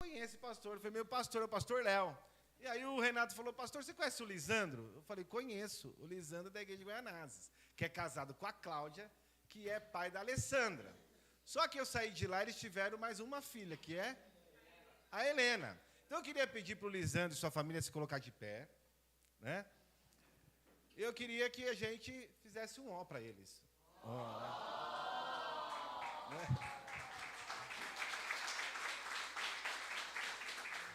conheço esse pastor. Eu falei, meu pastor é o pastor Léo. E aí o Renato falou, pastor, você conhece o Lisandro? Eu falei, conheço, o Lisandro da igreja de Goianazes, que é casado com a Cláudia, que é pai da Alessandra. Só que eu saí de lá e eles tiveram mais uma filha, que é a Helena. Então eu queria pedir para o Lisandro e sua família se colocar de pé, né? Eu queria que a gente fizesse um ó para eles. Ó, né?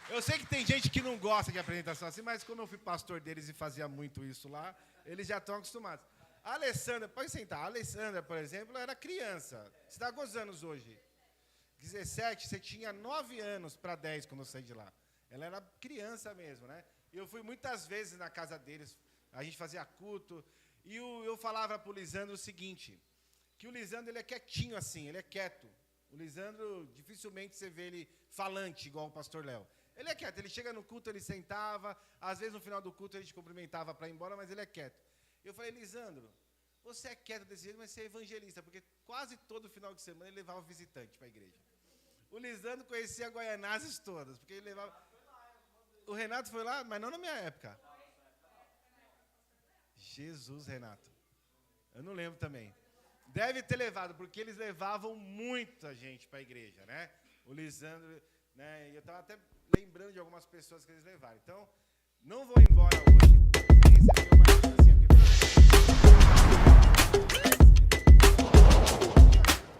Eu sei que tem gente que não gosta de apresentação assim, mas como eu fui pastor deles e fazia muito isso lá, eles já estão acostumados. A Alessandra, pode sentar. A Alessandra, por exemplo, era criança. Você está há quantos anos hoje? 17, você tinha 9 anos para 10 quando eu saí de lá. Ela era criança mesmo, né? E eu fui muitas vezes na casa deles, a gente fazia culto, e eu falava para o Lisandro o seguinte, que o Lisandro ele é quietinho assim, ele é quieto. O Lisandro, dificilmente você vê ele falante, igual o pastor Léo. Ele é quieto, ele chega no culto, ele sentava, às vezes no final do culto ele te cumprimentava para ir embora, mas ele é quieto. Eu falei, Lisandro, você é quieto desse jeito, mas você é evangelista, porque quase todo final de semana ele levava visitante para a igreja. O Lisandro conhecia Goianazes todas, porque ele levava... O Renato foi lá, mas não na minha época. Jesus, Renato. Eu não lembro também. Deve ter levado, porque eles levavam muita gente para a igreja, né? O Lisandro, né? E eu estava até lembrando de algumas pessoas que eles levaram. Então, não vou embora hoje. Receber uma assim,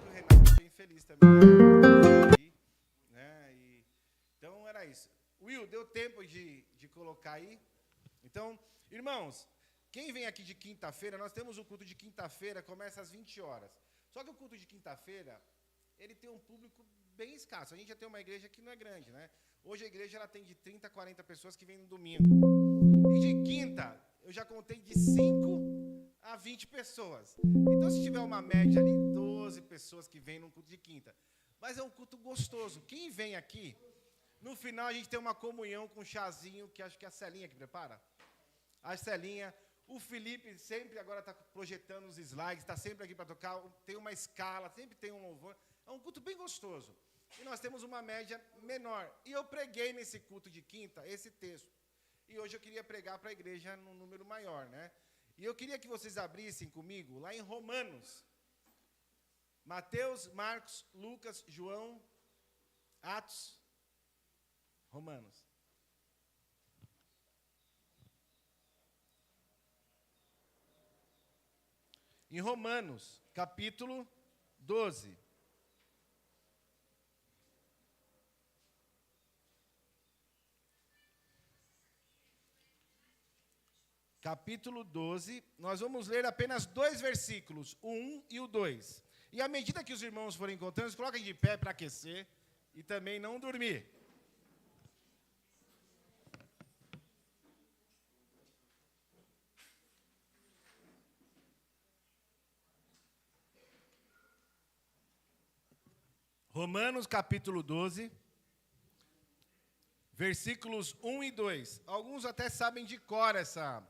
o Renato é bem feliz também. Né? Então, era isso. Will, deu tempo de colocar aí? Então, irmãos, quem vem aqui de quinta-feira, nós temos o culto de quinta-feira, começa às 20 horas. Só que o culto de quinta-feira, ele tem um público bem escasso. A gente já tem uma igreja que não é grande, né? Hoje a igreja ela tem de 30 a 40 pessoas que vêm no domingo. E de quinta, eu já contei de 5 a 20 pessoas. Então, se tiver uma média ali, 12 pessoas que vêm no culto de quinta. Mas é um culto gostoso. Quem vem aqui, no final a gente tem uma comunhão com um chazinho, que acho que é a Celinha que prepara. A Celinha, o Felipe sempre agora está projetando os slides, está sempre aqui para tocar, tem uma escala, sempre tem um louvor. É um culto bem gostoso. E nós temos uma média menor. E eu preguei nesse culto de quinta esse texto. E hoje eu queria pregar para a igreja num número maior, né? E eu queria que vocês abrissem comigo lá em Romanos. Mateus, Marcos, Lucas, João, Atos, Romanos. Em Romanos, capítulo 12. Capítulo 12, nós vamos ler apenas 2 versículos, o 1 e o 2. E à medida que os irmãos forem encontrando, eles coloquem de pé para aquecer e também não dormir. Romanos capítulo 12, versículos 1 e 2. Alguns até sabem de cor essa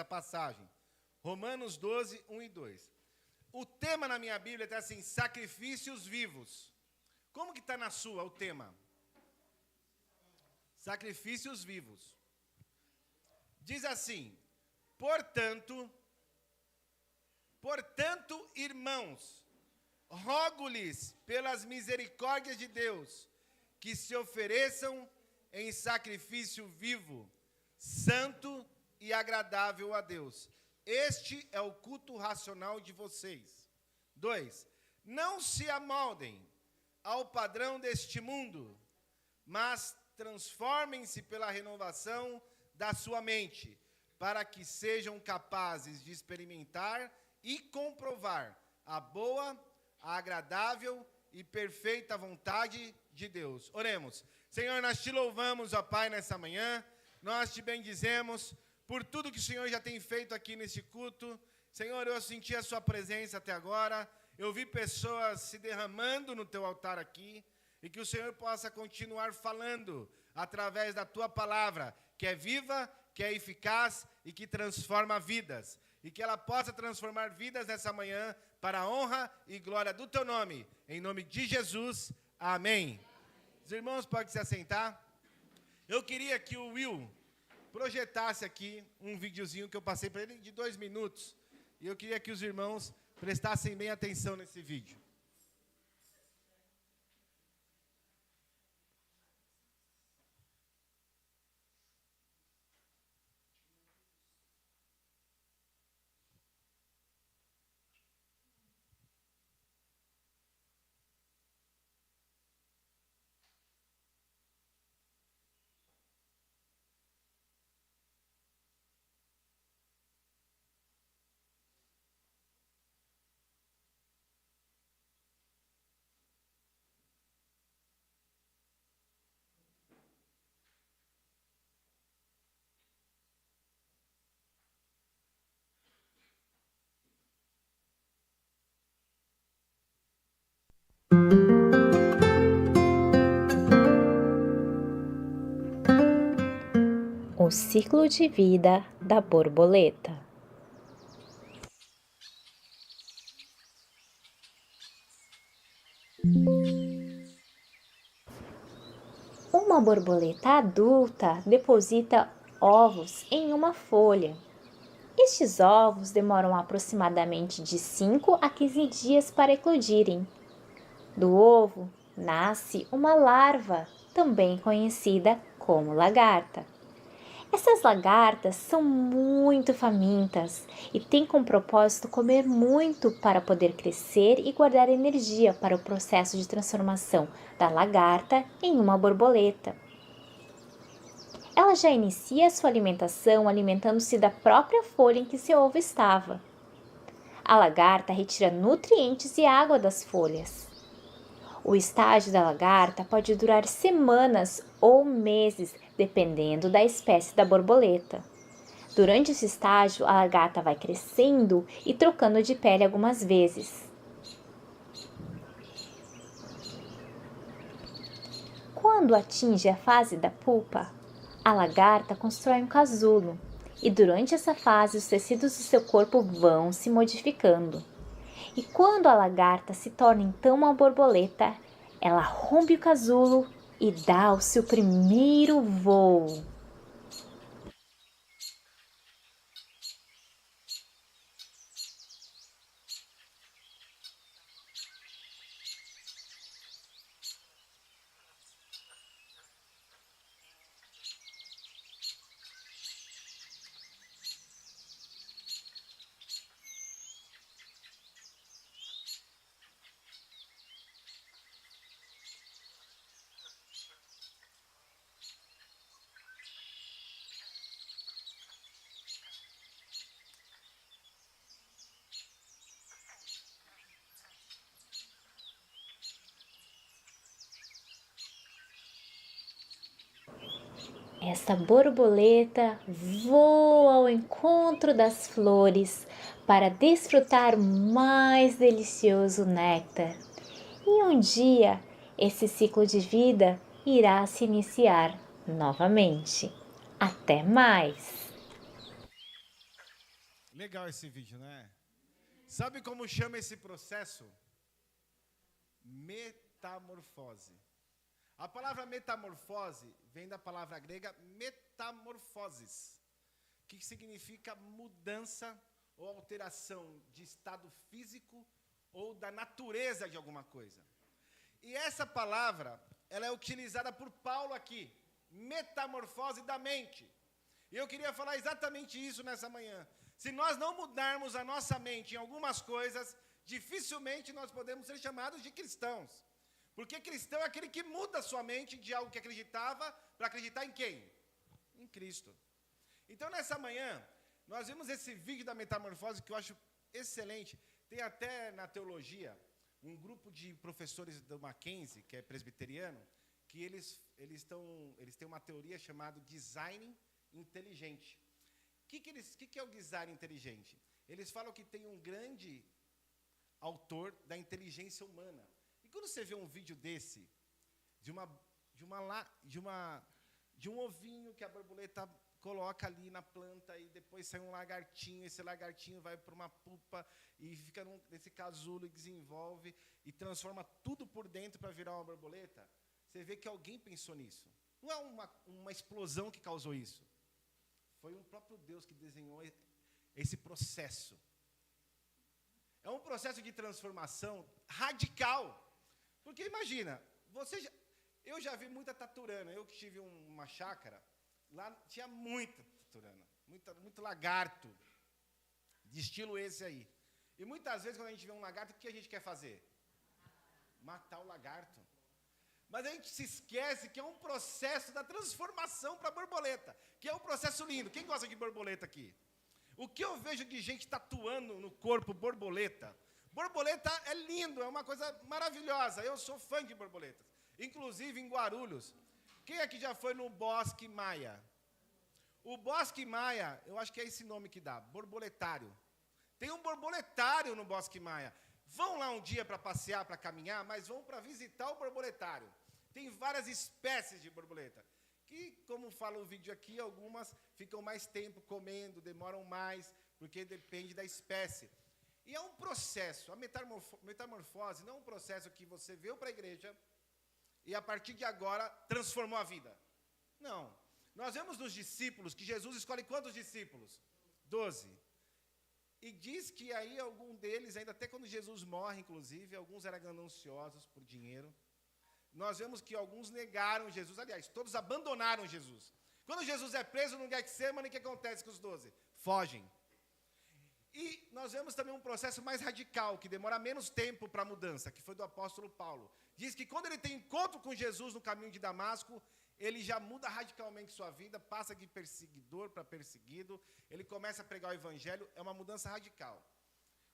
passagem. Romanos 12, 1 e 2. O tema na minha Bíblia está assim, sacrifícios vivos. Como que está na sua o tema? Sacrifícios vivos. Diz assim, portanto, irmãos, rogo-lhes pelas misericórdias de Deus, que se ofereçam em sacrifício vivo, santo e agradável a Deus. Este é o culto racional de vocês. 2. Não se amoldem ao padrão deste mundo, mas transformem-se pela renovação da sua mente, para que sejam capazes de experimentar e comprovar a boa, a agradável e perfeita vontade de Deus. Oremos. Senhor, nós te louvamos, ó Pai, nessa manhã. Nós te bendizemos por tudo que o Senhor já tem feito aqui nesse culto. Senhor, eu senti a sua presença até agora. Eu vi pessoas se derramando no teu altar aqui. E que o Senhor possa continuar falando através da tua palavra, que é viva, que é eficaz e que transforma vidas. E que ela possa transformar vidas nessa manhã para a honra e glória do teu nome. Em nome de Jesus, amém. Os irmãos podem se assentar. Eu queria que o Will projetasse aqui um videozinho que eu passei para ele de 2 minutos. E eu queria que os irmãos prestassem bem atenção nesse vídeo. O ciclo de vida da borboleta. Uma borboleta adulta deposita ovos em uma folha. Estes ovos demoram aproximadamente de 5 a 15 dias para eclodirem. Do ovo nasce uma larva, também conhecida como lagarta. Essas lagartas são muito famintas e têm como propósito comer muito para poder crescer e guardar energia para o processo de transformação da lagarta em uma borboleta. Ela já inicia sua alimentação alimentando-se da própria folha em que seu ovo estava. A lagarta retira nutrientes e água das folhas. O estágio da lagarta pode durar semanas ou meses, dependendo da espécie da borboleta. Durante esse estágio, a lagarta vai crescendo e trocando de pele algumas vezes. Quando atinge a fase da pupa, a lagarta constrói um casulo e durante essa fase os tecidos do seu corpo vão se modificando. E quando a lagarta se torna então uma borboleta, ela rompe o casulo e dá o seu primeiro voo. Essa borboleta voa ao encontro das flores para desfrutar o mais delicioso néctar. E um dia, esse ciclo de vida irá se iniciar novamente. Até mais! Legal esse vídeo, né? Sabe como chama esse processo? Metamorfose. A palavra metamorfose vem da palavra grega metamorphosis, que significa mudança ou alteração de estado físico ou da natureza de alguma coisa. E essa palavra, ela é utilizada por Paulo aqui, metamorfose da mente. E eu queria falar exatamente isso nessa manhã. Se nós não mudarmos a nossa mente em algumas coisas, dificilmente nós podemos ser chamados de cristãos. Porque cristão é aquele que muda a sua mente de algo que acreditava para acreditar em quem? Em Cristo. Então, nessa manhã, nós vimos esse vídeo da metamorfose que eu acho excelente. Tem até na teologia um grupo de professores do Mackenzie, que é presbiteriano, que eles têm uma teoria chamada design inteligente. O que é o design inteligente? Eles falam que tem um grande autor da inteligência humana. E quando você vê um vídeo desse, de um ovinho que a borboleta coloca ali na planta e depois sai um lagartinho, esse lagartinho vai para uma pupa e fica nesse casulo e desenvolve e transforma tudo por dentro para virar uma borboleta, você vê que alguém pensou nisso. Não é uma explosão que causou isso. Foi o próprio Deus que desenhou esse processo. É um processo de transformação radical. Porque imagina, eu já vi muita taturana. Eu que tive uma chácara, lá tinha muita taturana, muito lagarto, de estilo esse aí. E muitas vezes, quando a gente vê um lagarto, o que a gente quer fazer? Matar o lagarto. Mas a gente se esquece que é um processo da transformação para a borboleta, que é um processo lindo. Quem gosta de borboleta aqui? O que eu vejo de gente tatuando no corpo borboleta? Borboleta é lindo, é uma coisa maravilhosa. Eu sou fã de borboletas. Inclusive em Guarulhos. Quem aqui já foi no Bosque Maia? O Bosque Maia, eu acho que é esse nome que dá, borboletário. Tem um borboletário no Bosque Maia. Vão lá um dia para passear, para caminhar, mas vão para visitar o borboletário. Tem várias espécies de borboleta, que, como fala o vídeo aqui, algumas ficam mais tempo comendo, demoram mais, porque depende da espécie. E é um processo, a metamorfose não é um processo que você veio para a igreja e, a partir de agora, transformou a vida. Não. Nós vemos nos discípulos que Jesus escolhe quantos discípulos? 12. E diz que aí algum deles, ainda até quando Jesus morre, inclusive, alguns eram gananciosos por dinheiro. Nós vemos que alguns negaram Jesus, aliás, todos abandonaram Jesus. Quando Jesus é preso no Getsemane, o que acontece com os 12? Fogem. E nós vemos também um processo mais radical, que demora menos tempo para a mudança, que foi do apóstolo Paulo. Diz que quando ele tem encontro com Jesus no caminho de Damasco, ele já muda radicalmente sua vida, passa de perseguidor para perseguido, ele começa a pregar o evangelho, é uma mudança radical.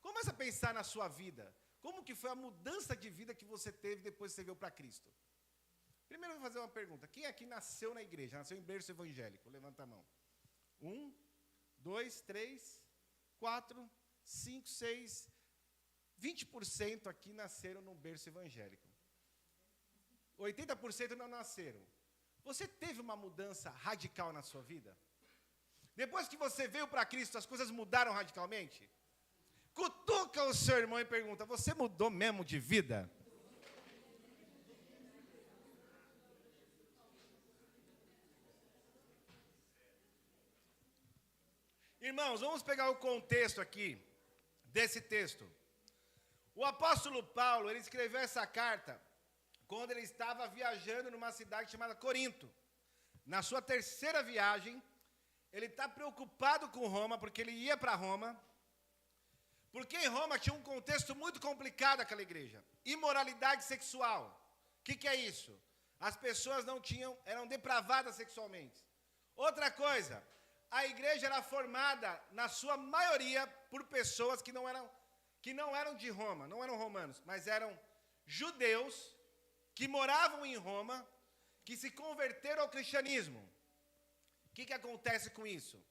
Começa a pensar na sua vida. Como que foi a mudança de vida que você teve depois que você veio para Cristo? Primeiro eu vou fazer uma pergunta. Quem aqui nasceu na igreja, nasceu em berço evangélico? Levanta a mão. 1, 2, 3, 4, 5, 6, 20% aqui nasceram no berço evangélico. 80% não nasceram. Você teve uma mudança radical na sua vida? Depois que você veio para Cristo, as coisas mudaram radicalmente? Cutuca o seu irmão e pergunta, você mudou mesmo de vida? Irmãos, vamos pegar o contexto aqui desse texto. O apóstolo Paulo, ele escreveu essa carta quando ele estava viajando numa cidade chamada Corinto. Na sua terceira viagem, ele está preocupado com Roma, porque ele ia para Roma, porque em Roma tinha um contexto muito complicado aquela igreja. Imoralidade sexual. O que é isso? As pessoas eram depravadas sexualmente. Outra coisa, a igreja era formada, na sua maioria, por pessoas que não eram de Roma, não eram romanos, mas eram judeus que moravam em Roma, que se converteram ao cristianismo. O que acontece com isso?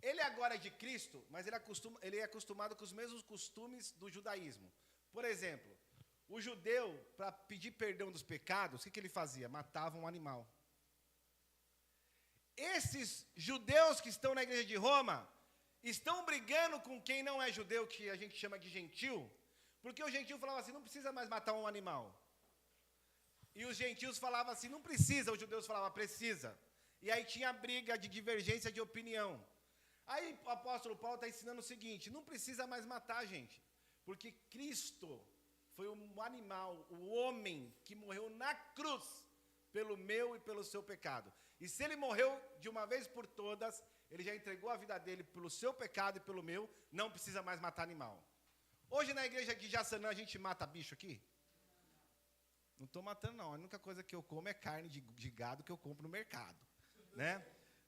Ele agora é de Cristo, mas ele é acostumado com os mesmos costumes do judaísmo. Por exemplo, o judeu, para pedir perdão dos pecados, o que ele fazia? Matava um animal. Esses judeus que estão na igreja de Roma estão brigando com quem não é judeu, que a gente chama de gentil, porque o gentil falava assim, não precisa mais matar um animal. E os gentios falavam assim, não precisa, os judeus falavam, precisa. E aí tinha briga de divergência de opinião. Aí o apóstolo Paulo está ensinando o seguinte, não precisa mais matar, gente, porque Cristo foi um animal, o homem que morreu na cruz pelo meu e pelo seu pecado. E se ele morreu de uma vez por todas, ele já entregou a vida dele pelo seu pecado e pelo meu, não precisa mais matar animal. Hoje na igreja de Jaçanã a gente mata bicho aqui? Não estou matando não, a única coisa que eu como é carne de gado que eu compro no mercado, né?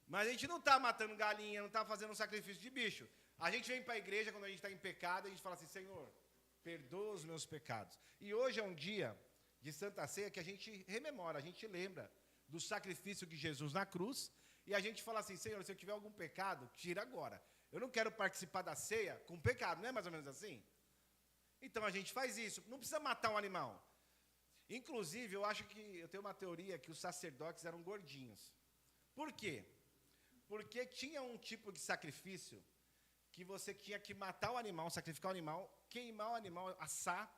Mas a gente não está matando galinha, não está fazendo um sacrifício de bicho. A gente vem para a igreja quando a gente está em pecado, a gente fala assim, Senhor, perdoa os meus pecados. E hoje é um dia de Santa Ceia que a gente rememora, a gente lembra do sacrifício de Jesus na cruz, e a gente fala assim, Senhor, se eu tiver algum pecado, tira agora. Eu não quero participar da ceia com pecado, não é mais ou menos assim? Então a gente faz isso, não precisa matar um animal. Inclusive, eu tenho uma teoria que os sacerdotes eram gordinhos. Por quê? Porque tinha um tipo de sacrifício que você tinha que matar o animal, sacrificar o animal, queimar o animal, assar,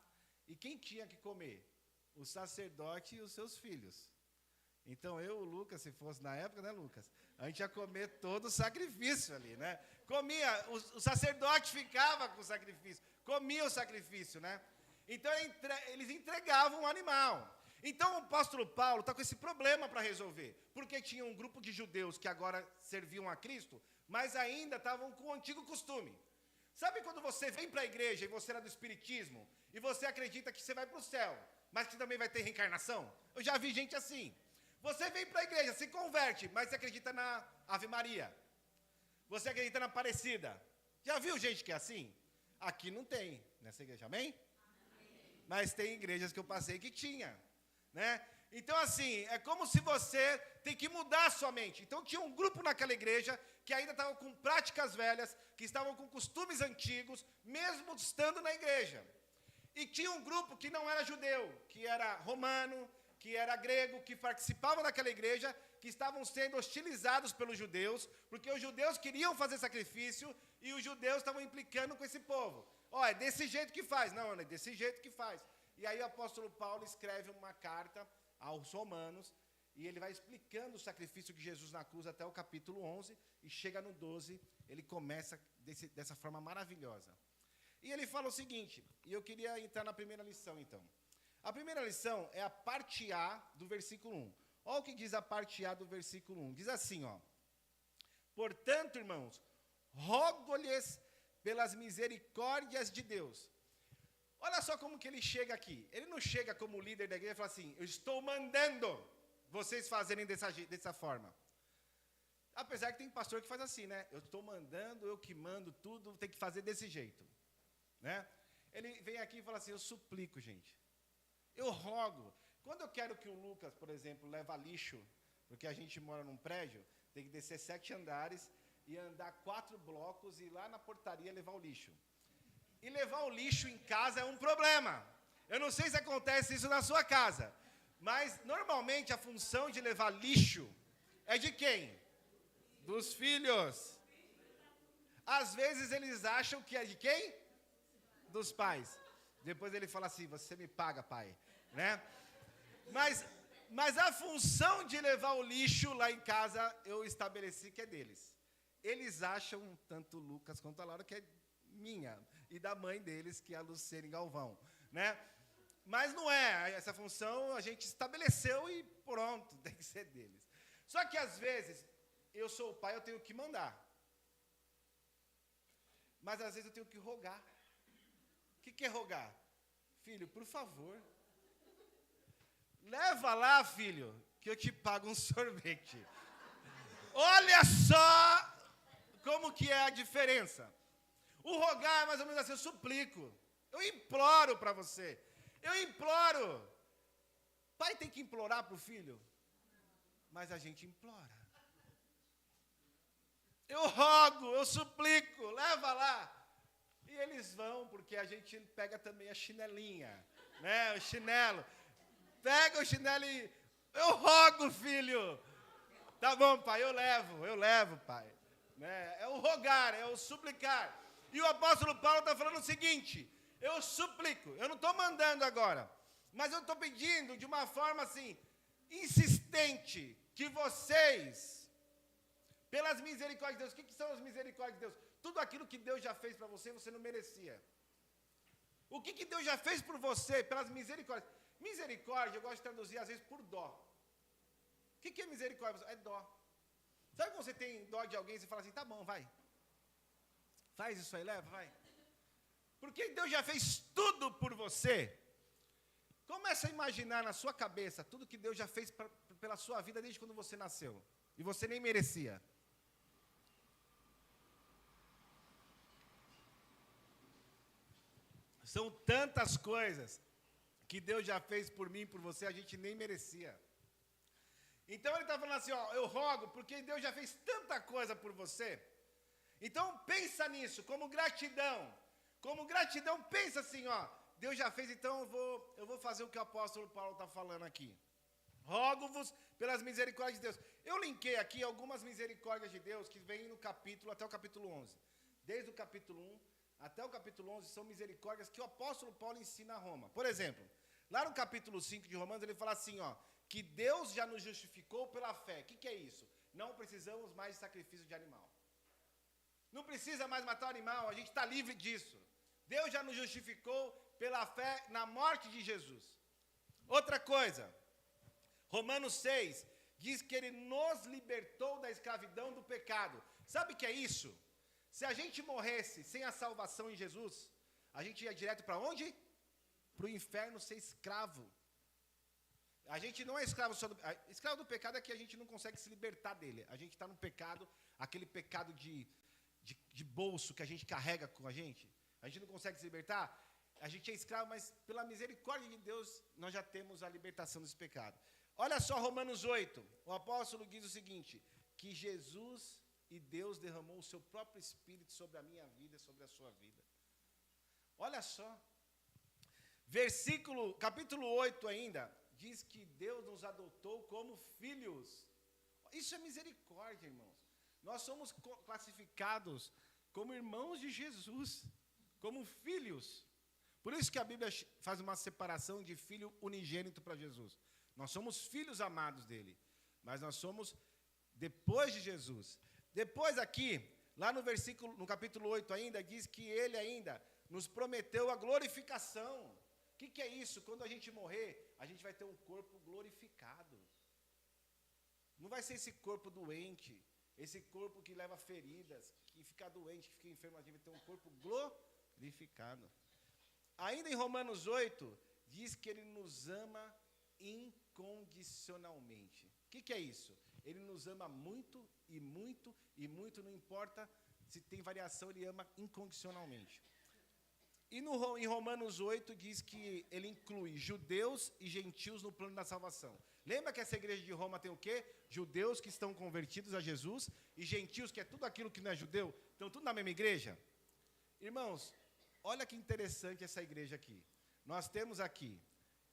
e quem tinha que comer? O sacerdote e os seus filhos. Então, eu, o Lucas, se fosse na época, né, Lucas? A gente ia comer todo o sacrifício ali, né? Comia, o sacerdote ficava com o sacrifício, comia o sacrifício, né? Então, eles entregavam o animal. Então, o apóstolo Paulo está com esse problema para resolver, porque tinha um grupo de judeus que agora serviam a Cristo, mas ainda estavam com o antigo costume. Sabe quando você vem para a igreja e você era do espiritismo, e você acredita que você vai para o céu, mas que também vai ter reencarnação? Eu já vi gente assim. Você vem para a igreja, se converte, mas você acredita na Ave Maria. Você acredita na Aparecida. Já viu gente que é assim? Aqui não tem, nessa igreja, amém? Mas tem igrejas que eu passei que tinha, né? Então, assim, é como se você tem que mudar a sua mente. Então, tinha um grupo naquela igreja que ainda estava com práticas velhas, que estavam com costumes antigos, mesmo estando na igreja. E tinha um grupo que não era judeu, que era romano, que era grego, que participavam daquela igreja, que estavam sendo hostilizados pelos judeus, porque os judeus queriam fazer sacrifício e os judeus estavam implicando com esse povo. Ó, é desse jeito que faz. Não, é desse jeito que faz. E aí o apóstolo Paulo escreve uma carta aos romanos, e ele vai explicando o sacrifício de Jesus na cruz até o capítulo 11, e chega no 12, ele começa dessa forma maravilhosa. E ele fala o seguinte, e eu queria entrar na primeira lição, então. A primeira lição é a parte A do versículo 1. Olha o que diz a parte A do versículo 1. Diz assim, ó. Portanto, irmãos, rogo-lhes pelas misericórdias de Deus. Olha só como que ele chega aqui. Ele não chega como líder da igreja e fala assim, eu estou mandando vocês fazerem dessa forma. Apesar que tem pastor que faz assim, né? Eu estou mandando, eu que mando tudo, tem que fazer desse jeito. Né? Ele vem aqui e fala assim, eu suplico, gente. Eu rogo. Quando eu quero que o Lucas, por exemplo, leve lixo, porque a gente mora num prédio, tem que descer 7 andares e andar 4 blocos e ir lá na portaria levar o lixo. E levar o lixo em casa é um problema. Eu não sei se acontece isso na sua casa, mas normalmente a função de levar lixo é de quem? Dos filhos. Às vezes eles acham que é de quem? Dos pais. Depois ele fala assim, você me paga, pai. Né? Mas a função de levar o lixo lá em casa, eu estabeleci que é deles. Eles acham, tanto o Lucas quanto a Laura, que é minha. E da mãe deles, que é a Luciene Galvão. Né? Mas não é. Essa função a gente estabeleceu e pronto, tem que ser deles. Só que às vezes, eu sou o pai, eu tenho que mandar. Mas às vezes eu tenho que rogar. O que é rogar? Filho, por favor. Leva lá, filho, que eu te pago um sorvete. Olha só como que é a diferença. O rogar é mais ou menos assim, eu suplico. Eu imploro para você. Eu imploro. Pai tem que implorar para o filho? Mas a gente implora. Eu rogo, eu suplico, leva lá. E eles vão, porque a gente pega também a chinelinha, né? O chinelo. Pega o chinelo e... Eu rogo, filho. Tá bom, pai, eu levo, pai. Né? É o rogar, é o suplicar. E o apóstolo Paulo está falando o seguinte, eu suplico, eu não estou mandando agora, mas eu estou pedindo de uma forma assim, insistente, que vocês, pelas misericórdias de Deus, o que são as misericórdias de Deus? Tudo aquilo que Deus já fez para você, você não merecia. O que Deus já fez por você, pelas misericórdias? Misericórdia, eu gosto de traduzir às vezes por dó. O que é misericórdia? É dó. Sabe quando você tem dó de alguém e você fala assim, tá bom, vai. Faz isso aí, leva, vai. Porque Deus já fez tudo por você. Começa a imaginar na sua cabeça tudo que Deus já fez pela sua vida desde quando você nasceu. E você nem merecia. São tantas coisas que Deus já fez por mim e por você, a gente nem merecia. Então ele está falando assim, ó, eu rogo, porque Deus já fez tanta coisa por você. Então pensa nisso, como gratidão. Como gratidão, pensa assim, ó, Deus já fez, então eu vou fazer o que o apóstolo Paulo está falando aqui. Rogo-vos pelas misericórdias de Deus. Eu linkei aqui algumas misericórdias de Deus que vêm no capítulo, até o capítulo 11. Desde o capítulo 1 até o capítulo 11 são misericórdias que o apóstolo Paulo ensina a Roma. Por exemplo, lá no capítulo 5 de Romanos ele fala assim, ó, que Deus já nos justificou pela fé. O que é isso? Não precisamos mais de sacrifício de animal. Não precisa mais matar o animal, a gente está livre disso. Deus já nos justificou pela fé na morte de Jesus. Outra coisa, Romanos 6 diz que Ele nos libertou da escravidão do pecado. Sabe o que é isso? Se a gente morresse sem a salvação em Jesus, a gente ia direto para onde? Para o inferno ser escravo. A gente não é escravo só do... Escravo do pecado é que a gente não consegue se libertar dele. A gente está no pecado, aquele pecado de bolso que a gente carrega com a gente não consegue se libertar. A gente é escravo, mas pela misericórdia de Deus, nós já temos a libertação desse pecado. Olha só Romanos 8, o apóstolo diz o seguinte, que Jesus e Deus derramou o seu próprio Espírito sobre a minha vida e sobre a sua vida. Olha só, capítulo 8 ainda, diz que Deus nos adotou como filhos. Isso é misericórdia, irmãos. Nós somos classificados como irmãos de Jesus, como filhos. Por isso que a Bíblia faz uma separação de filho unigênito para Jesus. Nós somos filhos amados dele, mas nós somos depois de Jesus. Depois aqui, lá no capítulo 8 ainda, diz que ele ainda nos prometeu a glorificação. O que é isso? Quando a gente morrer, a gente vai ter um corpo glorificado. Não vai ser esse corpo doente, esse corpo que leva feridas, que fica doente, que fica enfermo, a gente vai ter um corpo glorificado. Ainda em Romanos 8, diz que ele nos ama incondicionalmente. O que é isso? Ele nos ama muito e muito e muito, não importa se tem variação, ele ama incondicionalmente. E em Romanos 8 diz que ele inclui judeus e gentios no plano da salvação. Lembra que essa igreja de Roma tem o quê? Judeus que estão convertidos a Jesus e gentios, que é tudo aquilo que não é judeu, estão tudo na mesma igreja? Irmãos, olha que interessante essa igreja aqui. Nós temos aqui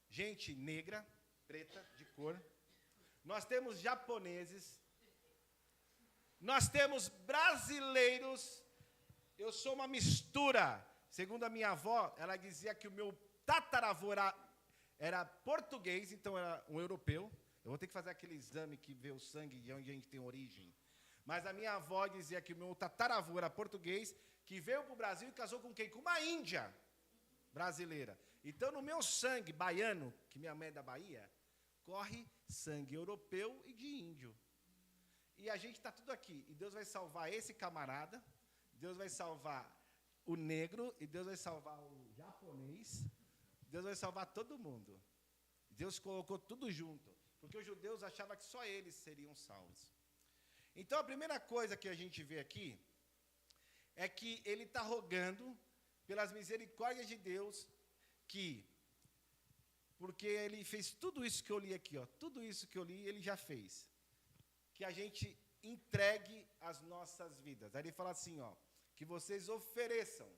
gente negra, preta, de cor. Nós temos japoneses. Nós temos brasileiros. Eu sou uma mistura. Segundo a minha avó, ela dizia que o meu tataravô era português, então era um europeu. Eu vou ter que fazer aquele exame que vê o sangue de onde a gente tem origem. Mas a minha avó dizia que o meu tataravô era português, que veio para o Brasil e casou com quem? Com uma índia brasileira. Então, no meu sangue baiano, que minha mãe é da Bahia, corre sangue europeu e de índio. E a gente está tudo aqui. E Deus vai salvar esse camarada, Deus vai salvar o negro, e Deus vai salvar o japonês, Deus vai salvar todo mundo. Deus colocou tudo junto, porque os judeus achavam que só eles seriam salvos. Então, a primeira coisa que a gente vê aqui é que ele está rogando pelas misericórdias de Deus, porque ele fez tudo isso que eu li aqui, ó, tudo isso que eu li, ele já fez. Que a gente entregue as nossas vidas. Aí ele fala assim, ó, que vocês ofereçam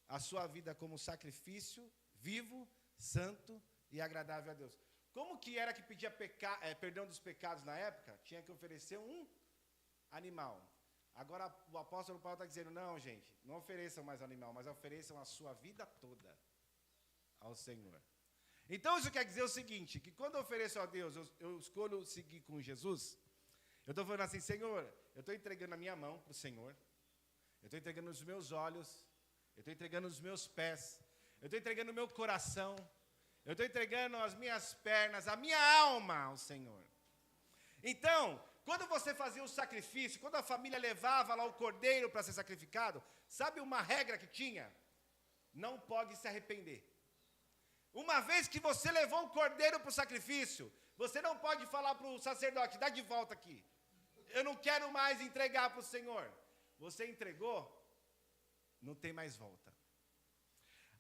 a sua vida como sacrifício vivo, santo e agradável a Deus. Como que era que pedia perdão dos pecados na época? Tinha que oferecer um animal. Agora o apóstolo Paulo está dizendo, não, gente, não ofereçam mais animal, mas ofereçam a sua vida toda ao Senhor. Então isso quer dizer o seguinte, que quando eu ofereço a Deus, eu escolho seguir com Jesus, eu estou falando assim, Senhor, eu estou entregando a minha mão para o Senhor, eu estou entregando os meus olhos, eu estou entregando os meus pés, eu estou entregando o meu coração, eu estou entregando as minhas pernas, a minha alma ao Senhor. Então, quando você fazia o sacrifício, quando a família levava lá o cordeiro para ser sacrificado, sabe uma regra que tinha? Não pode se arrepender. Uma vez que você levou o cordeiro para o sacrifício, você não pode falar para o sacerdote, dá de volta aqui. Eu não quero mais entregar para o Senhor. Você entregou, não tem mais volta.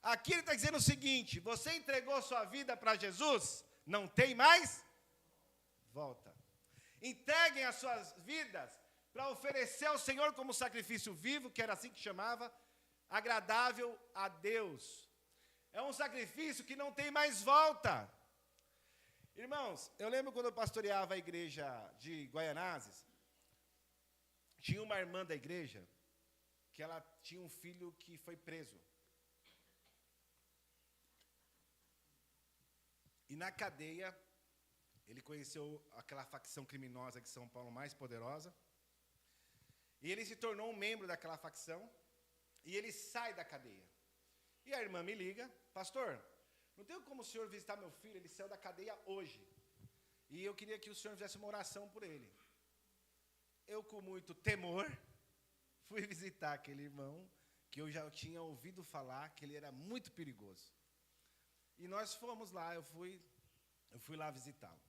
Aqui ele está dizendo o seguinte, você entregou sua vida para Jesus, não tem mais volta. Entreguem as suas vidas para oferecer ao Senhor como sacrifício vivo, que era assim que chamava, agradável a Deus. É um sacrifício que não tem mais volta. Irmãos, eu lembro quando eu pastoreava a igreja de Guaianazes, tinha uma irmã da igreja, que ela tinha um filho que foi preso. E na cadeia, ele conheceu aquela facção criminosa de São Paulo mais poderosa. E ele se tornou um membro daquela facção. E ele sai da cadeia. E a irmã me liga: pastor, não tem como o senhor visitar meu filho? Ele saiu da cadeia hoje. E eu queria que o senhor fizesse uma oração por ele. Eu, com muito temor, fui visitar aquele irmão, que eu já tinha ouvido falar que ele era muito perigoso. E nós fomos lá, eu fui lá visitá-lo.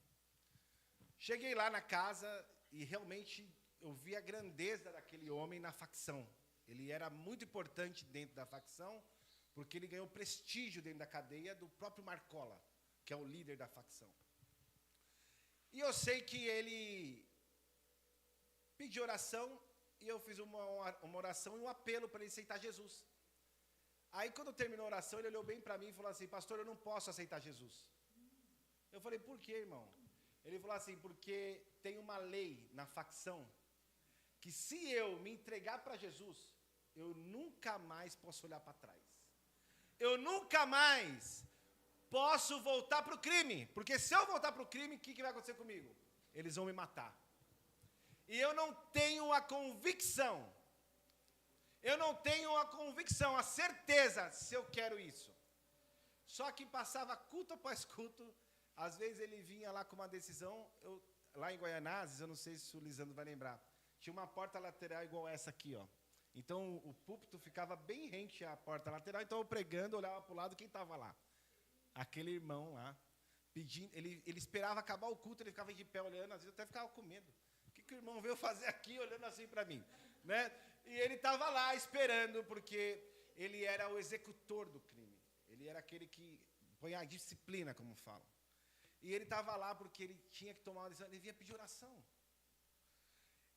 Cheguei lá na casa e realmente eu vi a grandeza daquele homem na facção. Ele era muito importante dentro da facção, porque ele ganhou prestígio dentro da cadeia do próprio Marcola, que é o líder da facção. E eu sei que ele pediu oração, e eu fiz uma oração e um apelo para ele aceitar Jesus. Aí, quando terminou a oração, ele olhou bem para mim e falou assim: pastor, eu não posso aceitar Jesus. Eu falei: por quê, irmão? Ele falou assim: porque tem uma lei na facção, que se eu me entregar para Jesus, eu nunca mais posso olhar para trás. Eu nunca mais posso voltar para o crime. Porque se eu voltar para o crime, o que vai acontecer comigo? Eles vão me matar. E eu não tenho a convicção. A certeza se eu quero isso. Só que passava culto após culto. Às vezes ele vinha lá com uma decisão. Lá em Guaianazes, eu não sei se o Lisandro vai lembrar, tinha uma porta lateral igual essa aqui, ó. Então o púlpito ficava bem rente à porta lateral. Então eu pregando, olhava para o lado, quem estava lá? Aquele irmão lá, pedindo. Ele esperava acabar o culto, ele ficava de pé olhando, às vezes eu até ficava com medo. O que o irmão veio fazer aqui, olhando assim para mim? Né? E ele estava lá esperando, porque ele era o executor do crime. Ele era aquele que põe a disciplina, como falam. E ele estava lá porque ele tinha que tomar uma decisão, ele vinha pedir oração.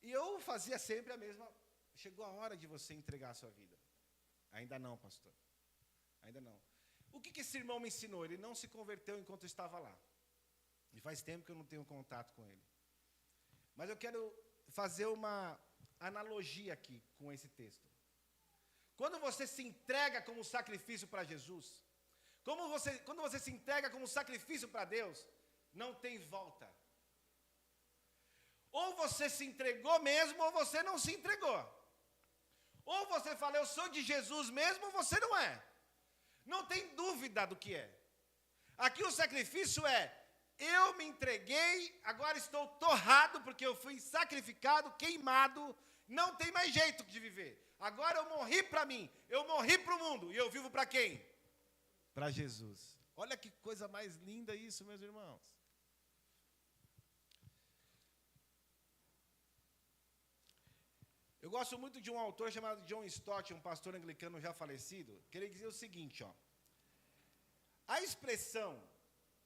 E eu fazia sempre a mesma. Chegou a hora de você entregar a sua vida. Ainda não, pastor. Ainda não. O que esse irmão me ensinou? Ele não se converteu enquanto eu estava lá. E faz tempo que eu não tenho contato com ele. Mas eu quero fazer uma analogia aqui com esse texto. Quando você se entrega como sacrifício para Jesus, quando você se entrega como sacrifício para Deus, não tem volta. Ou você se entregou mesmo, ou você não se entregou. Ou você fala: eu sou de Jesus mesmo, ou você não é. Não tem dúvida do que é. Aqui o sacrifício é: eu me entreguei, agora estou torrado, porque eu fui sacrificado, queimado, não tem mais jeito de viver. Agora eu morri para mim, eu morri para o mundo, e eu vivo para quem? Para Jesus. Olha que coisa mais linda isso, meus irmãos. Eu gosto muito de um autor chamado John Stott, um pastor anglicano já falecido, que ele dizia o seguinte, ó: a expressão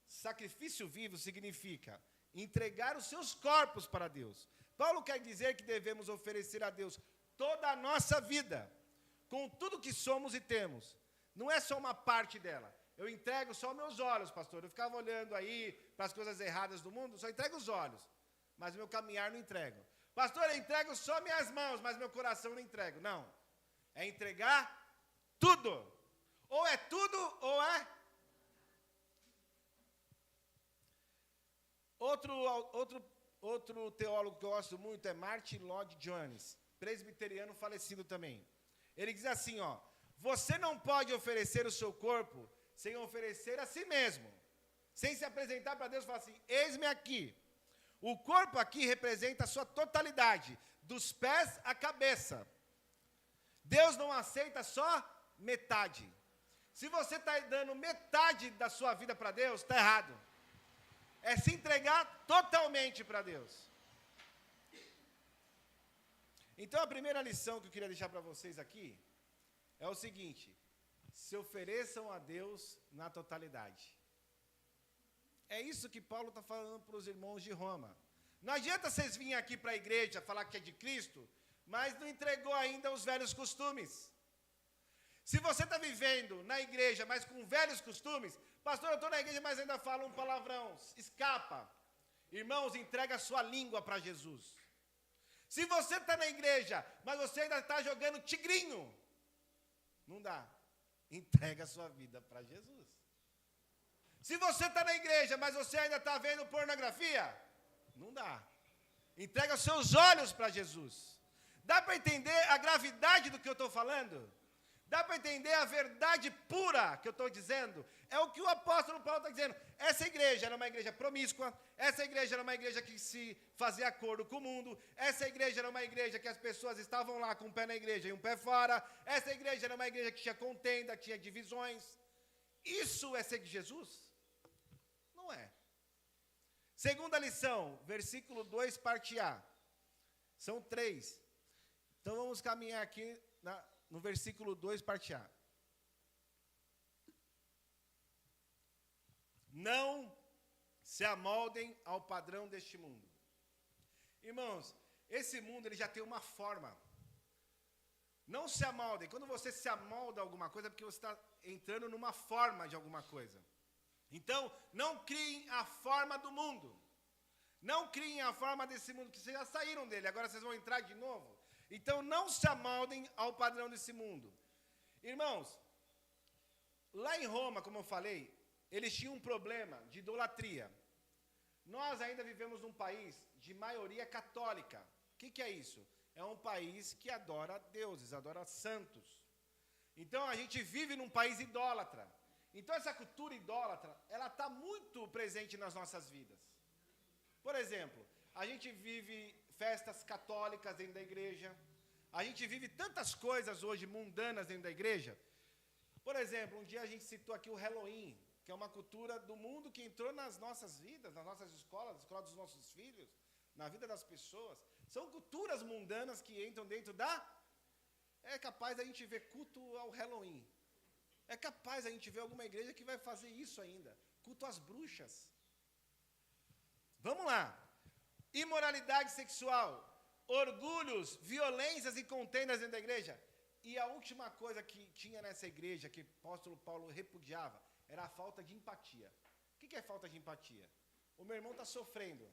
sacrifício vivo significa entregar os seus corpos para Deus. Paulo quer dizer que devemos oferecer a Deus toda a nossa vida, com tudo que somos e temos. Não é só uma parte dela. Eu entrego só meus olhos, pastor. Eu ficava olhando aí para as coisas erradas do mundo, só entrego os olhos, mas meu caminhar não entrego. Pastor, eu entrego só minhas mãos, mas meu coração não entrego. Não. É entregar tudo. Ou é tudo, ou é... Outro teólogo que eu gosto muito é Martin Lloyd-Jones, presbiteriano falecido também. Ele diz assim, ó: você não pode oferecer o seu corpo sem oferecer a si mesmo. Sem se apresentar para Deus e falar assim: eis-me aqui. O corpo aqui representa a sua totalidade, dos pés à cabeça. Deus não aceita só metade. Se você está dando metade da sua vida para Deus, está errado. É se entregar totalmente para Deus. Então a primeira lição que eu queria deixar para vocês aqui é o seguinte: se ofereçam a Deus na totalidade. É isso que Paulo está falando para os irmãos de Roma. Não adianta vocês virem aqui para a igreja falar que é de Cristo, mas não entregou ainda os velhos costumes. Se você está vivendo na igreja, mas com velhos costumes, pastor, eu estou na igreja, mas ainda falo um palavrão, escapa. Irmãos, entrega a sua língua para Jesus. Se você está na igreja, mas você ainda está jogando tigrinho, não dá. Entrega a sua vida para Jesus. Se você está na igreja, mas você ainda está vendo pornografia, não dá. Entrega seus olhos para Jesus. Dá para entender a gravidade do que eu estou falando? Dá para entender a verdade pura que eu estou dizendo? É o que o apóstolo Paulo está dizendo. Essa igreja era uma igreja promíscua, essa igreja era uma igreja que se fazia acordo com o mundo, essa igreja era uma igreja que as pessoas estavam lá com um pé na igreja e um pé fora, essa igreja era uma igreja que tinha contenda, tinha divisões. Isso é seguir Jesus? Não é. Segunda lição, versículo 2, parte A. São 3. Então vamos caminhar aqui no versículo 2, parte A. Não se amoldem ao padrão deste mundo. Irmãos, esse mundo ele já tem uma forma. Não se amoldem. Quando você se amolda a alguma coisa, é porque você está entrando numa forma de alguma coisa. Então, não criem a forma do mundo. Não criem a forma desse mundo, que vocês já saíram dele, agora vocês vão entrar de novo. Então, não se amoldem ao padrão desse mundo. Irmãos, lá em Roma, como eu falei, eles tinham um problema de idolatria. Nós ainda vivemos num país de maioria católica. O que é isso? É um país que adora deuses, adora santos. Então, a gente vive num país idólatra. Então, essa cultura idólatra, ela está muito presente nas nossas vidas. Por exemplo, a gente vive festas católicas dentro da igreja. A gente vive tantas coisas hoje mundanas dentro da igreja. Por exemplo, um dia a gente citou aqui o Halloween, que é uma cultura do mundo que entrou nas nossas vidas, nas nossas escolas, na escola dos nossos filhos, na vida das pessoas. São culturas mundanas que entram dentro da... É capaz a gente ver culto ao Halloween. É capaz a gente ver alguma igreja que vai fazer isso ainda. Culto às bruxas. Vamos lá. Imoralidade sexual, orgulhos, violências e contendas dentro da igreja. E a última coisa que tinha nessa igreja, que o apóstolo Paulo repudiava, era a falta de empatia. O que é falta de empatia? O meu irmão está sofrendo.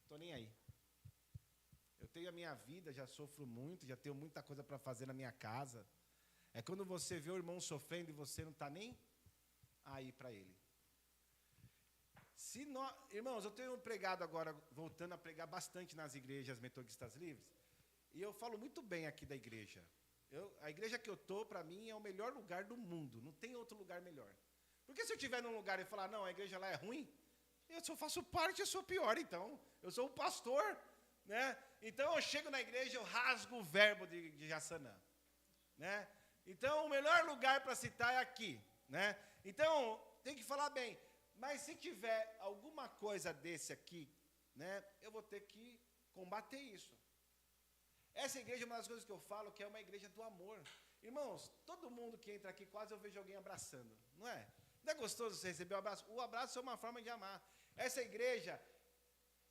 Estou nem aí. Eu tenho a minha vida, já sofro muito, já tenho muita coisa para fazer na minha casa. É quando você vê o irmão sofrendo e você não está nem aí para ele. Irmãos, eu tenho pregado agora, voltando a pregar bastante nas igrejas metodistas livres, e eu falo muito bem aqui da igreja. A igreja que eu estou, para mim, é o melhor lugar do mundo, não tem outro lugar melhor. Porque se eu estiver num lugar e falar, não, a igreja lá é ruim, eu só faço parte, eu sou pior, então. Eu sou o pastor, né? Então eu chego na igreja, eu rasgo o verbo de Jassanã, né? Então o melhor lugar para citar é aqui, né? Então tem que falar bem. Mas se tiver alguma coisa desse aqui, né, eu vou ter que combater isso. Essa igreja é uma das coisas que eu falo, que é uma igreja do amor. Irmãos, todo mundo que entra aqui, quase eu vejo alguém abraçando, não é? Não é gostoso você receber um abraço? O abraço é uma forma de amar. Essa igreja,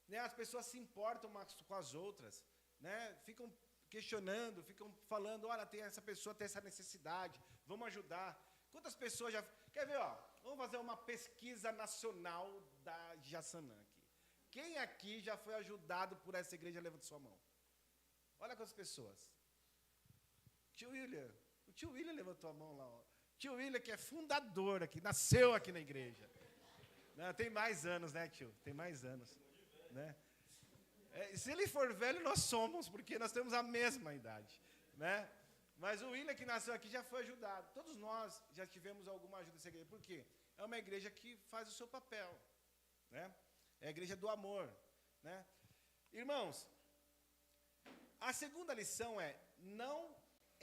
né, as pessoas se importam umas com as outras, né, ficam questionando, ficam falando, olha, essa pessoa tem essa necessidade, vamos ajudar. Quantas pessoas já... Quer ver, ó? Vamos fazer uma pesquisa nacional da Jassanã aqui. Quem aqui já foi ajudado por essa igreja? Levanta sua mão. Olha quantas pessoas. Tio William. O tio William levantou a mão lá. Ó. Tio William que é fundador aqui, nasceu aqui na igreja. Não, tem mais anos, né, tio? Tem mais anos. Né? Se ele for velho, nós somos, porque nós temos a mesma idade. Né? Mas o William que nasceu aqui já foi ajudado. Todos nós já tivemos alguma ajuda nessa igreja. Por quê? É uma igreja que faz o seu papel. Né? É a igreja do amor. Né? Irmãos, a segunda lição é, não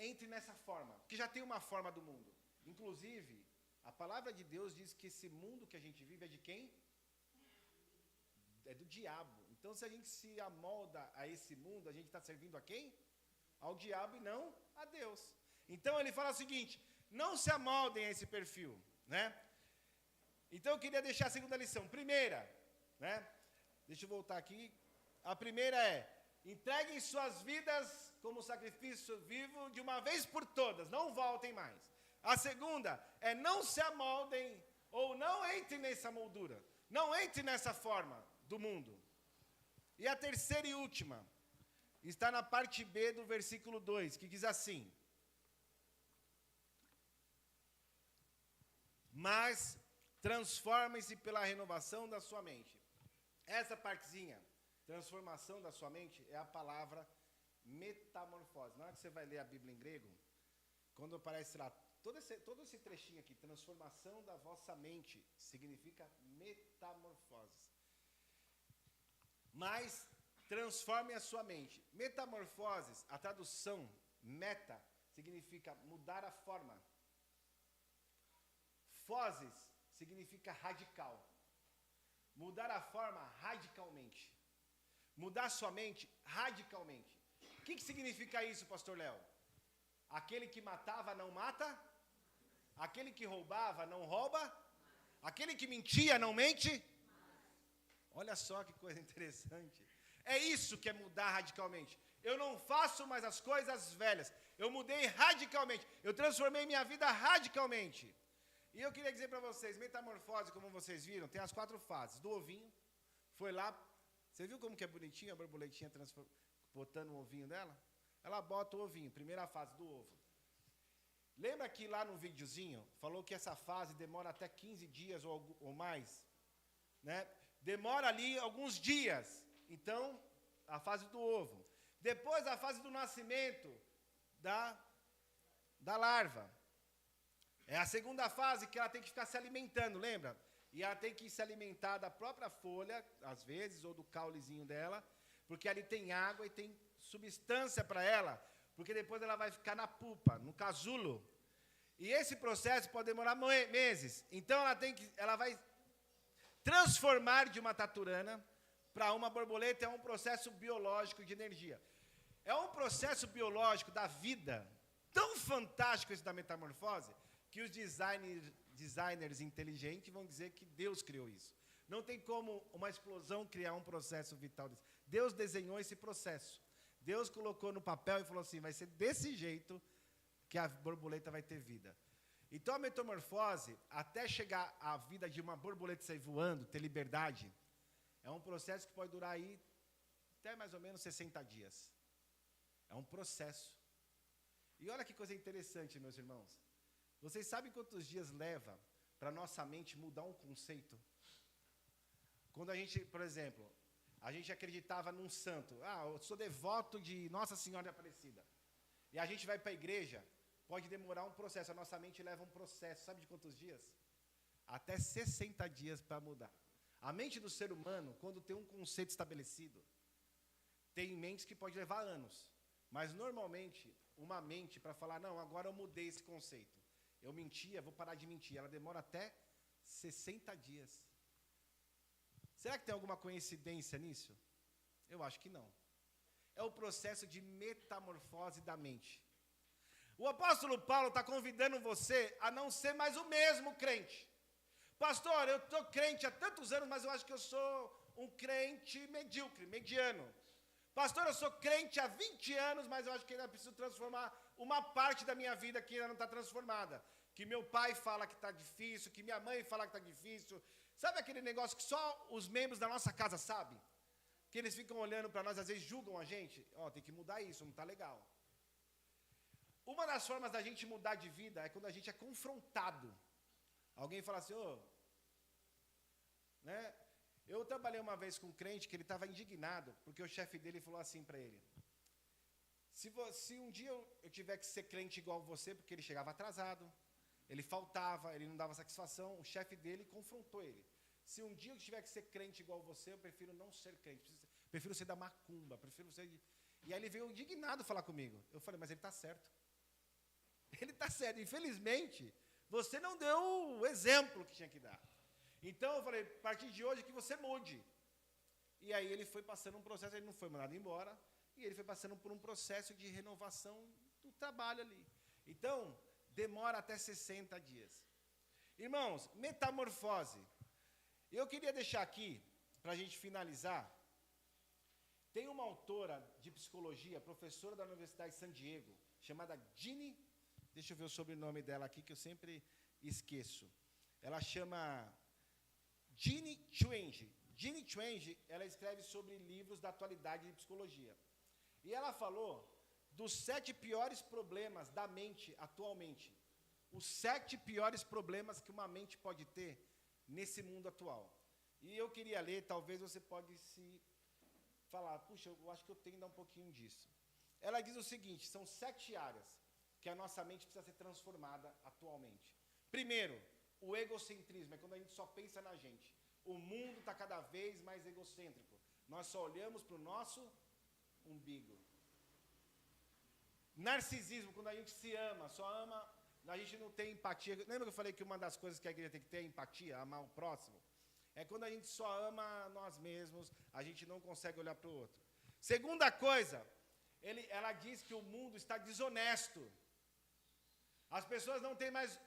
entre nessa forma, que já tem uma forma do mundo. Inclusive, a palavra de Deus diz que esse mundo que a gente vive é de quem? É do diabo. Então, se a gente se amolda a esse mundo, a gente está servindo a quem? Ao diabo e não a Deus. Então, ele fala o seguinte, não se amoldem a esse perfil. Né? Então, eu queria deixar a segunda lição. Primeira, né? Deixa eu voltar aqui. A primeira é, entreguem suas vidas como sacrifício vivo de uma vez por todas, não voltem mais. A segunda é, não se amoldem ou não entrem nessa moldura, não entrem nessa forma do mundo. E a terceira e última, está na parte B do versículo 2, que diz assim, mas Transformem-se pela renovação da sua mente. Essa partezinha, transformação da sua mente, é a palavra metamorfose. Na hora que você vai ler a Bíblia em grego, quando aparece lá, todo esse trechinho aqui, transformação da vossa mente, significa metamorfose. Mas transforme a sua mente. Metamorfoses, a tradução meta, significa mudar a forma. Foses significa radical. Mudar a forma radicalmente. Mudar sua mente radicalmente. O que significa isso, pastor Léo? Aquele que matava não mata? Aquele que roubava não rouba? Aquele que mentia não mente? Olha só que coisa interessante. É isso que é mudar radicalmente. Eu não faço mais as coisas velhas. Eu mudei radicalmente. Eu transformei minha vida radicalmente. E eu queria dizer para vocês, metamorfose, como vocês viram, tem as 4 fases. Do ovinho, foi lá, você viu como que é bonitinho a borboletinha botando o ovinho dela? Ela bota o ovinho, primeira fase do ovo. Lembra que lá no videozinho, falou que essa fase demora até 15 dias ou mais? Né? Demora ali alguns dias. Então, a fase do ovo. Depois, a fase do nascimento da larva. É a segunda fase que ela tem que ficar se alimentando, lembra? E ela tem que se alimentar da própria folha, às vezes, ou do caulezinho dela, porque ali tem água e tem substância para ela, porque depois ela vai ficar na pupa, no casulo. E esse processo pode demorar meses. Então ela vai transformar de uma taturana para uma borboleta, é um processo biológico de energia. É um processo biológico da vida, tão fantástico esse da metamorfose, que os designers inteligentes vão dizer que Deus criou isso. Não tem como uma explosão criar um processo vital desse. Deus desenhou esse processo. Deus colocou no papel e falou assim, vai ser desse jeito que a borboleta vai ter vida. Então a metamorfose, até chegar à vida de uma borboleta sair voando, ter liberdade, é um processo que pode durar aí até mais ou menos 60 dias. É um processo. E olha que coisa interessante, meus irmãos. Vocês sabem quantos dias leva para nossa mente mudar um conceito? Quando a gente, por exemplo, a gente acreditava num santo. Eu sou devoto de Nossa Senhora Aparecida. E a gente vai para a igreja, pode demorar um processo. A nossa mente leva um processo. Sabe de quantos dias? Até 60 dias para mudar. A mente do ser humano, quando tem um conceito estabelecido, tem mentes que pode levar anos. Mas, normalmente, uma mente para falar, não, agora eu mudei esse conceito. Eu mentia, vou parar de mentir. Ela demora até 60 dias. Será que tem alguma coincidência nisso? Eu acho que não. É o processo de metamorfose da mente. O apóstolo Paulo está convidando você a não ser mais o mesmo crente. Pastor, eu estou crente há tantos anos, mas eu acho que eu sou um crente medíocre, mediano. Pastor, eu sou crente há 20 anos, mas eu acho que ainda preciso transformar uma parte da minha vida que ainda não está transformada. Que meu pai fala que está difícil, que minha mãe fala que está difícil. Sabe aquele negócio que só os membros da nossa casa sabem? Que eles ficam olhando para nós, às vezes julgam a gente. Tem que mudar isso, não está legal. Uma das formas da gente mudar de vida é quando a gente é confrontado. Alguém fala assim, né? Eu trabalhei uma vez com um crente que ele estava indignado, porque o chefe dele falou assim para ele, se um dia eu tiver que ser crente igual você, porque ele chegava atrasado, ele faltava, ele não dava satisfação, o chefe dele confrontou ele. Se um dia eu tiver que ser crente igual você, eu prefiro não ser crente, prefiro ser da macumba, prefiro ser... E aí ele veio indignado falar comigo. Eu falei, mas ele está certo. Ele está certo. Infelizmente, você não deu o exemplo que tinha que dar. Então eu falei, a partir de hoje que você mude. E aí ele foi passando um processo, ele não foi mandado embora, e ele foi passando por um processo de renovação do trabalho ali. Então, demora até 60 dias. Irmãos, metamorfose. Eu queria deixar aqui, para a gente finalizar, tem uma autora de psicologia, professora da Universidade de San Diego, chamada Jeannie, deixa eu ver o sobrenome dela aqui, que eu sempre esqueço. Ela chama Jeannie Twenge. Jeannie Twenge, ela escreve sobre livros da atualidade de psicologia. E ela falou dos 7 piores problemas da mente atualmente. Os 7 piores problemas que uma mente pode ter nesse mundo atual. E eu queria ler, talvez você pode se falar, puxa, eu acho que eu tenho que dar um pouquinho disso. Ela diz o seguinte, são 7 áreas que a nossa mente precisa ser transformada atualmente. Primeiro, o egocentrismo, é quando a gente só pensa na gente. O mundo está cada vez mais egocêntrico. Nós só olhamos para o nosso umbigo. Narcisismo, quando a gente se ama, só ama, a gente não tem empatia. Lembra que eu falei que uma das coisas que a igreja tem que ter é empatia, amar o próximo? É quando a gente só ama nós mesmos, a gente não consegue olhar para o outro. Segunda coisa, ela diz que o mundo está desonesto. As pessoas não têm mais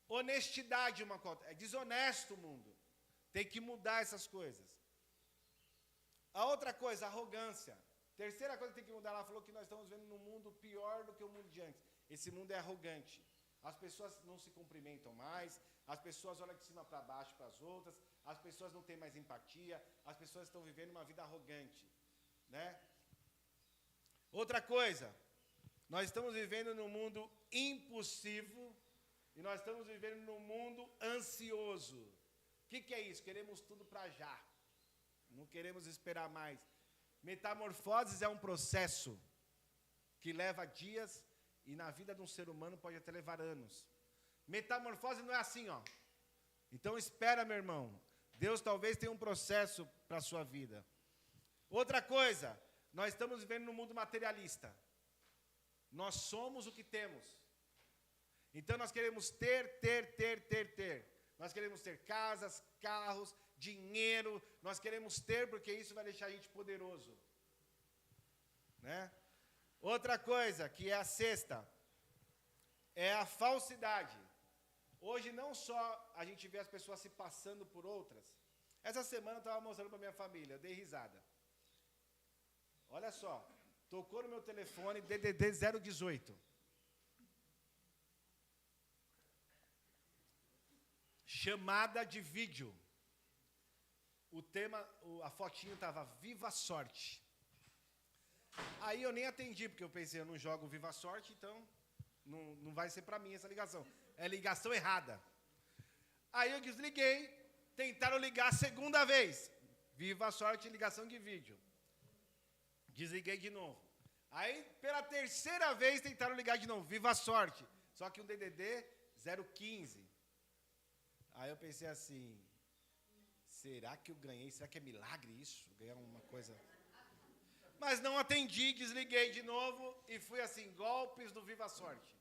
honestidade uma com a outra. É desonesto o mundo. Tem que mudar essas coisas. A outra coisa, arrogância. Terceira coisa que tem que mudar, ela falou que nós estamos vendo num mundo pior do que o mundo de antes. Esse mundo é arrogante. As pessoas não se cumprimentam mais, as pessoas olham de cima para baixo para as outras, as pessoas não têm mais empatia, as pessoas estão vivendo uma vida arrogante, né? Outra coisa, nós estamos vivendo num mundo impulsivo e nós estamos vivendo num mundo ansioso. O que é isso? Queremos tudo para já. Não queremos esperar mais. Metamorfoses é um processo que leva dias e na vida de um ser humano pode até levar anos. Metamorfose não é assim, ó. Então espera, meu irmão. Deus talvez tenha um processo para a sua vida. Outra coisa, nós estamos vivendo num mundo materialista. Nós somos o que temos. Então nós queremos ter. Nós queremos ter casas, carros, dinheiro. Nós queremos ter porque isso vai deixar a gente poderoso. Né? Outra coisa, que é a sexta, é a falsidade. Hoje não só a gente vê as pessoas se passando por outras. Essa semana eu estava mostrando para minha família, eu dei risada. Olha só, tocou no meu telefone DDD 018. Chamada de vídeo. O tema, a fotinho estava Viva Sorte. Aí eu nem atendi, porque eu pensei, eu não jogo Viva Sorte, então não vai ser para mim essa ligação. É ligação errada. Aí eu desliguei, tentaram ligar a segunda vez. Viva Sorte, ligação de vídeo. Desliguei de novo. Aí, pela terceira vez, tentaram ligar de novo. Viva Sorte. Só que um DDD 015. Aí eu pensei assim, será que eu ganhei? Será que é milagre isso? Ganhar uma coisa... Mas não atendi, desliguei de novo e fui assim, golpes do Viva Sorte.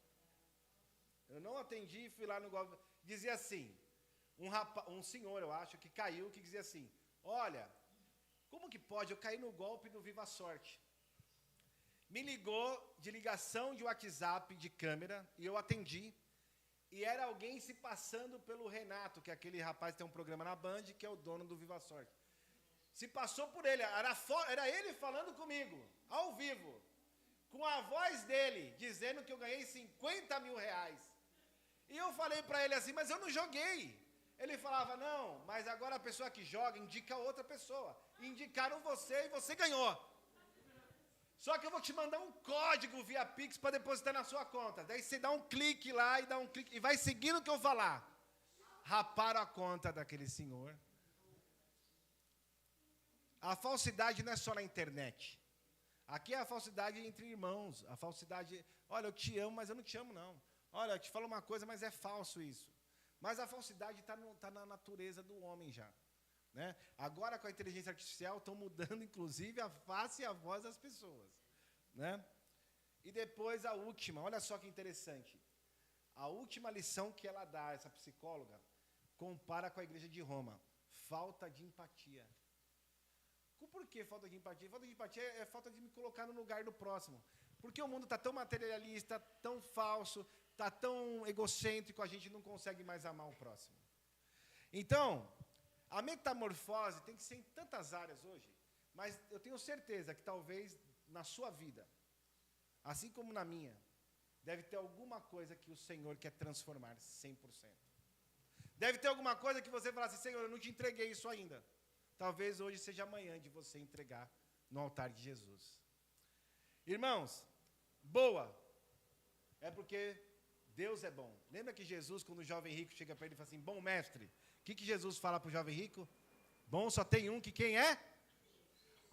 Eu não atendi e fui lá no golpe. Dizia assim, um senhor, eu acho, que caiu, que dizia assim, olha, como que pode? Eu caí no golpe do Viva Sorte. Me ligou de ligação de WhatsApp, de câmera, e eu atendi. E era alguém se passando pelo Renato, que é aquele rapaz que tem um programa na Band, que é o dono do Viva Sorte. Se passou por ele, era ele falando comigo, ao vivo, com a voz dele, dizendo que eu ganhei 50 mil reais. E eu falei para ele assim, mas eu não joguei. Ele falava, não, mas agora a pessoa que joga indica outra pessoa. Indicaram você e você ganhou. Só que eu vou te mandar um código via Pix para depositar na sua conta. Daí você dá um clique lá e vai seguindo o que eu falar. Raparam a conta daquele senhor. A falsidade não é só na internet. Aqui é a falsidade entre irmãos. A falsidade, olha, eu te amo, mas eu não te amo, não. Olha, eu te falo uma coisa, mas é falso isso. Mas a falsidade está na natureza do homem já. Né? Agora, com a inteligência artificial, estão mudando, inclusive, a face e a voz das pessoas. Né? E depois a última, olha só que interessante. A última lição que ela dá, essa psicóloga, compara com a igreja de Roma. Falta de empatia. Por que falta de empatia? Falta de empatia é falta de me colocar no lugar do próximo. Porque o mundo está tão materialista, tão falso, está tão egocêntrico, a gente não consegue mais amar o próximo. Então, a metamorfose tem que ser em tantas áreas hoje, mas eu tenho certeza que talvez na sua vida, assim como na minha, deve ter alguma coisa que o Senhor quer transformar 100%. Deve ter alguma coisa que você fala assim, Senhor, eu não te entreguei isso ainda. Talvez hoje seja amanhã de você entregar no altar de Jesus. Irmãos, boa é porque Deus é bom. Lembra que Jesus, quando o jovem rico chega para ele e fala assim, bom mestre, o que Jesus fala para o jovem rico? Bom só tem um, que quem é?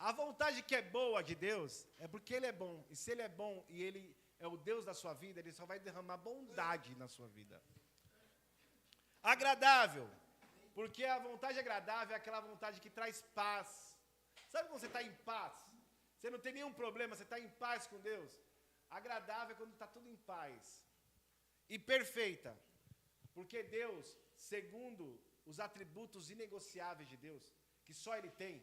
A vontade que é boa de Deus é porque Ele é bom. E se Ele é bom e Ele é o Deus da sua vida, Ele só vai derramar bondade na sua vida. Agradável. Porque a vontade agradável é aquela vontade que traz paz. Sabe quando você está em paz? Você não tem nenhum problema, você está em paz com Deus. Agradável é quando está tudo em paz. E perfeita. Porque Deus, segundo os atributos inegociáveis de Deus, que só Ele tem,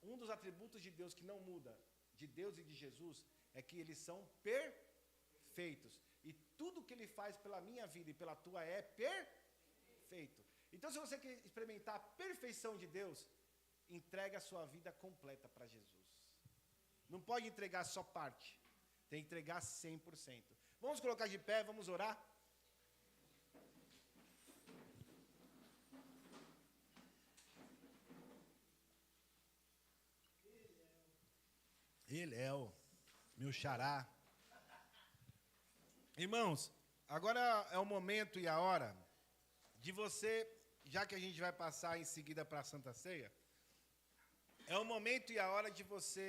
um dos atributos de Deus que não muda, de Deus e de Jesus, é que eles são perfeitos. E tudo que Ele faz pela minha vida e pela tua é perfeito. Então, se você quer experimentar a perfeição de Deus, entregue a sua vida completa para Jesus. Não pode entregar só parte, tem que entregar 100%. Vamos colocar de pé, vamos orar? Ele é o meu xará. Irmãos, agora é o momento e a hora de você, já que a gente vai passar em seguida para a Santa Ceia, é o momento e a hora de você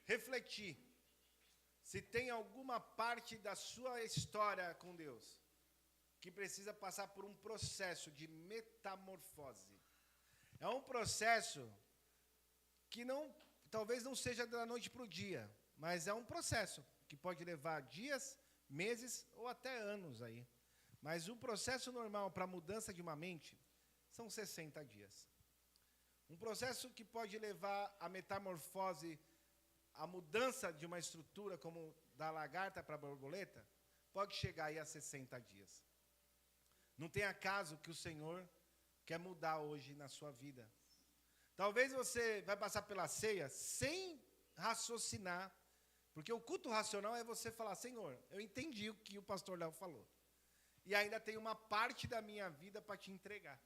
refletir se tem alguma parte da sua história com Deus que precisa passar por um processo de metamorfose. É um processo que talvez não seja da noite para o dia, mas é um processo que pode levar dias, meses ou até anos aí. Mas o processo normal para a mudança de uma mente são 60 dias. Um processo que pode levar a metamorfose, a mudança de uma estrutura como da lagarta para a borboleta, pode chegar aí a 60 dias. Não tem acaso que o Senhor quer mudar hoje na sua vida. Talvez você vai passar pela ceia sem raciocinar, porque o culto racional é você falar, Senhor, eu entendi o que o pastor Léo falou. E ainda tem uma parte da minha vida para te entregar.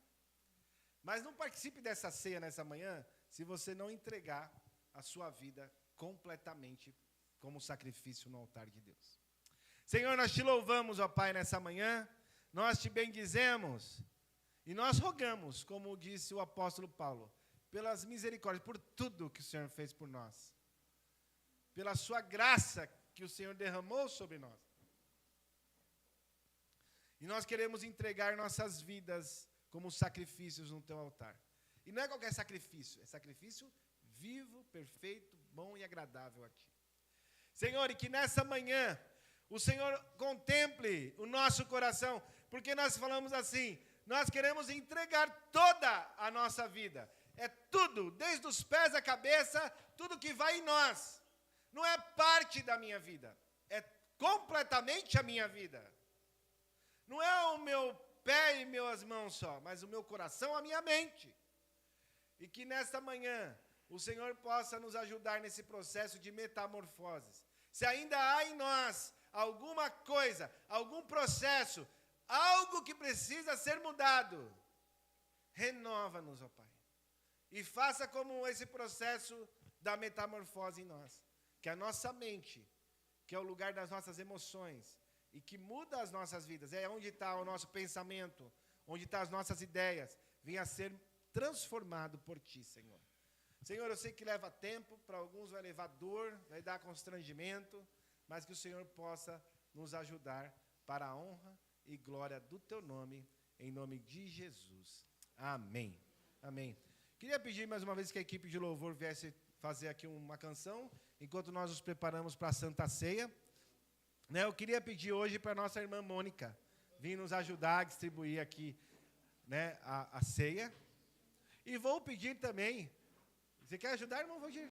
Mas não participe dessa ceia nessa manhã se você não entregar a sua vida completamente como sacrifício no altar de Deus. Senhor, nós te louvamos, ó Pai, nessa manhã, nós te bendizemos e nós rogamos, como disse o apóstolo Paulo, pelas misericórdias, por tudo que o Senhor fez por nós, pela sua graça que o Senhor derramou sobre nós. E nós queremos entregar nossas vidas como sacrifícios no teu altar. E não é qualquer sacrifício, é sacrifício vivo, perfeito, bom e agradável a ti. Senhor, e que nessa manhã o Senhor contemple o nosso coração, porque nós falamos assim, nós queremos entregar toda a nossa vida. É tudo, desde os pés à cabeça, tudo que vai em nós. Não é parte da minha vida, é completamente a minha vida. Não é o meu pé e minhas mãos só, mas o meu coração, a minha mente. E que nesta manhã o Senhor possa nos ajudar nesse processo de metamorfoses. Se ainda há em nós alguma coisa, algum processo, algo que precisa ser mudado, renova-nos, ó Pai. E faça como esse processo da metamorfose em nós. Que a nossa mente, que é o lugar das nossas emoções, e que muda as nossas vidas, é onde está o nosso pensamento, onde estão as nossas ideias, venha a ser transformado por Ti, Senhor. Senhor, eu sei que leva tempo, para alguns vai levar dor, vai dar constrangimento, mas que o Senhor possa nos ajudar para a honra e glória do Teu nome, em nome de Jesus. Amém. Amém. Queria pedir mais uma vez que a equipe de louvor viesse fazer aqui uma canção, enquanto nós nos preparamos para a Santa Ceia. Eu queria pedir hoje para a nossa irmã Mônica vir nos ajudar a distribuir aqui, a ceia. E vou pedir também, você quer ajudar, irmão? Vou